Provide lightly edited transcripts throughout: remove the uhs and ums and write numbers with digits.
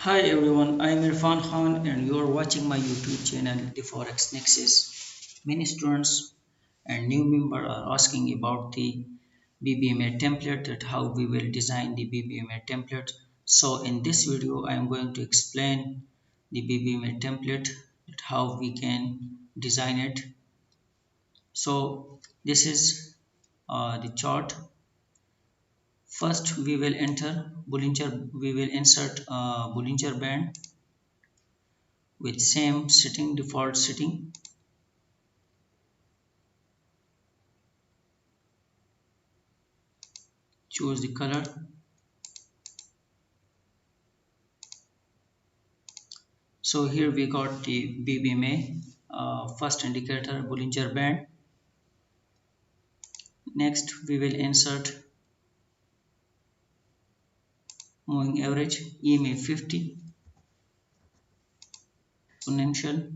Hi everyone, I am Irfan Khan and you are watching my YouTube channel The Forex Nexus. Many students and new members are asking about the BBMA template, that how we will design the BBMA template. So in this video I am going to explain the BBMA template, that how we can design it. So this is the chart. First we will enter Bollinger, we will insert Bollinger band with same setting, default setting. Choose the color. So here we got the BBMA, first indicator Bollinger band. Next we will insert moving average EMA 50 exponential.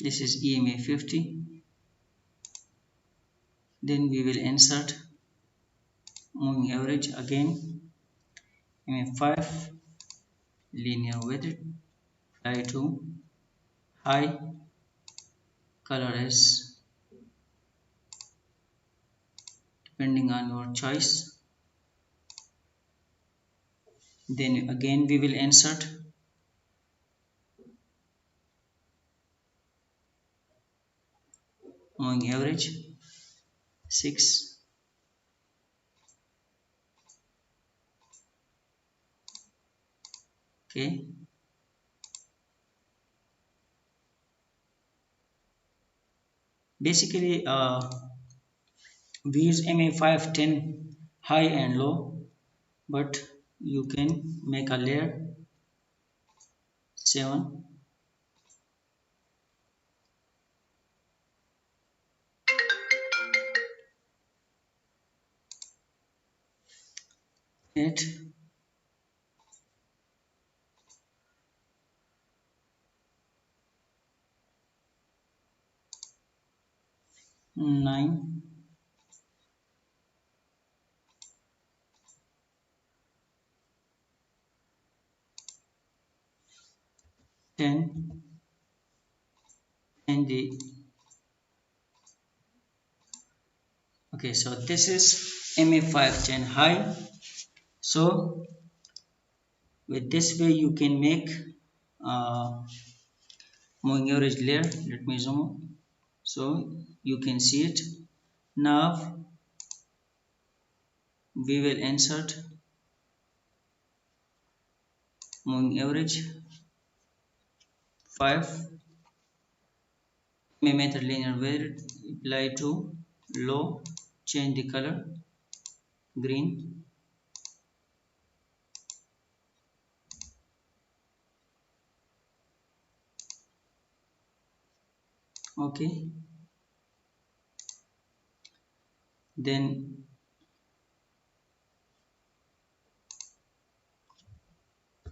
This is EMA 50. Then we will insert moving average again, EMA 5, linear weighted, apply to high, color is depending on your choice. Then again we will insert moving average 6. Okay, basically we use MA 510 high and low, but you can make a layer 7, 8, 9, 10, and the okay. So this is MA 510 high. So with this way you can make uh, moving average layer. Let me zoom so you can see it. Now we will insert moving average 5, method linear weighted, apply to low, change the color green. Okay, then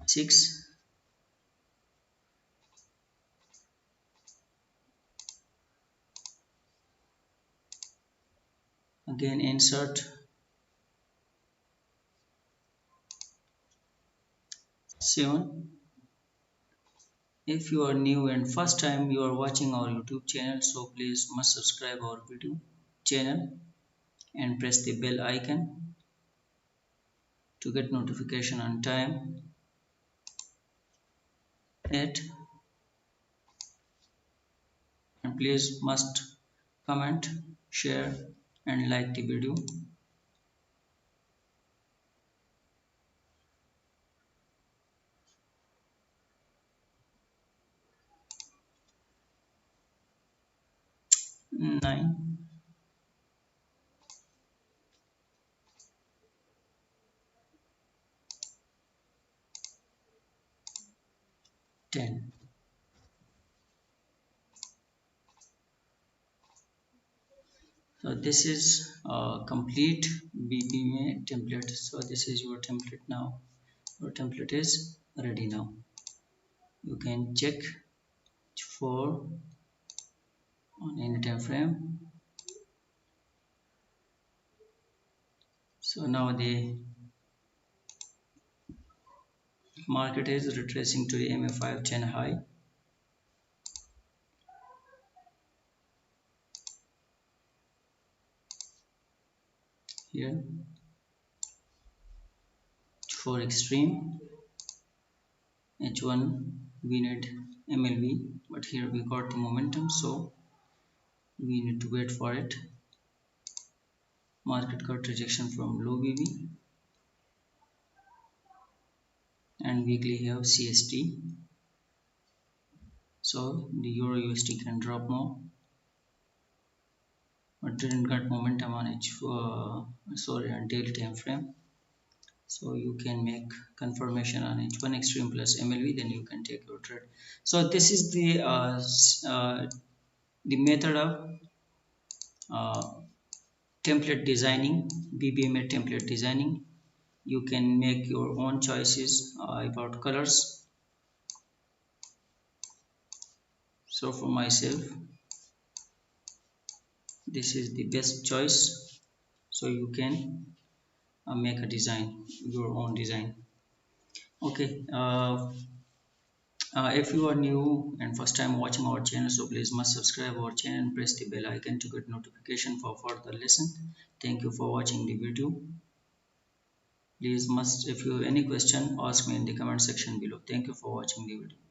six, again insert 7. If you are new and first time you are watching our YouTube channel, so please must subscribe our video channel and press the bell icon to get notification on time. 8, and please must comment, share and like the video. 9, 10. So this is a complete BBMA template. So this is your template now. Your template is ready now. You can check for on any time frame. So now the market is retracing to the MA510 high here for extreme H1 we need MLV, but here we got the momentum, so we need to wait for it. Market got rejection from low BB, and weekly have CST, so the Euro USD can drop more, but didn't get momentum on on daily time frame. So you can make confirmation on H1 extreme plus MLV, then you can take your trade. So this is the method of uh, template designing, BBMA template designing. You can make your own choices about colors. So for myself, this is the best choice. So you can make a design, your own design. Okay. If you are new and first time watching our channel, so please must subscribe our channel and press the bell icon to get notification for further lesson. Thank you for watching the video. Please must, if you have any question, ask me in the comment section below. Thank you for watching the video.